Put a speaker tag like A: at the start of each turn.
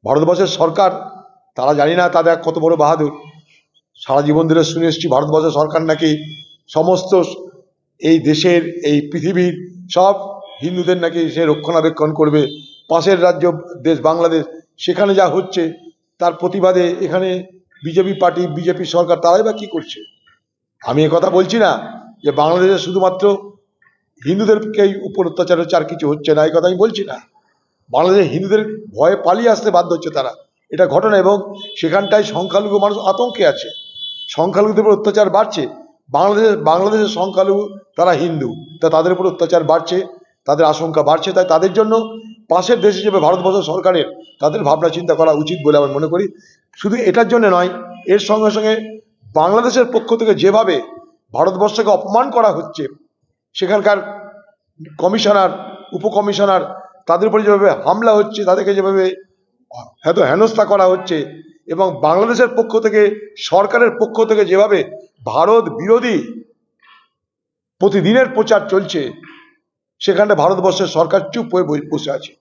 A: ভারতবর্ষের সরকার, তারা জানি না তাদের কত বড় বাহাদুর। সারা জীবন ধরে শুনে এসেছি ভারতবর্ষের সরকার নাকি সমস্ত এই দেশের, এই পৃথিবীর সব হিন্দুদের নাকি সে রক্ষণাবেক্ষণ করবে। পাশের রাজ্য দেশ বাংলাদেশ, সেখানে যা হচ্ছে তার প্রতিবাদে এখানে বিজেপি পার্টি, বিজেপি সরকার তারাই বা কী করছে? আমি কথা বলছি না যে বাংলাদেশে শুধুমাত্র হিন্দুদেরকেই উপর অত্যাচার হচ্ছে, আর কিছু হচ্ছে না, এই কথা আমি বলছি না। বাংলাদেশে হিন্দুদের ভয়ে পালিয়ে আসতে বাধ্য হচ্ছে তারা, এটা ঘটনা। এবং সেখানটায় সংখ্যালঘু মানুষ আতঙ্কে আছে, সংখ্যালঘুদের উপর অত্যাচার বাড়ছে। বাংলাদেশের সংখ্যালঘু তারা হিন্দু, তা তাদের উপর অত্যাচার বাড়ছে, তাদের আশঙ্কা বাড়ছে। তাই তাদের জন্য পাশের দেশ হিসেবে ভারতবর্ষ সরকারের তাদের ভাবনা চিন্তা করা উচিত বলে আমি মনে করি। শুধু এটার জন্য নয়, এর সঙ্গে সঙ্গে বাংলাদেশের পক্ষ থেকে যেভাবে ভারতবর্ষকে অপমান করা হচ্ছে, সেখানকার কমিশনার, উপকমিশনার, তাদের উপরে যেভাবে হামলা হচ্ছে, তাদেরকে যেভাবে হয়তো হেনস্থা করা হচ্ছে, এবং বাংলাদেশের পক্ষ থেকে, সরকারের পক্ষ থেকে যেভাবে ভারত বিরোধী প্রতিদিনের প্রচার চলছে, সেখানে ভারতবর্ষের সরকার চুপ হয়ে বসে আছে।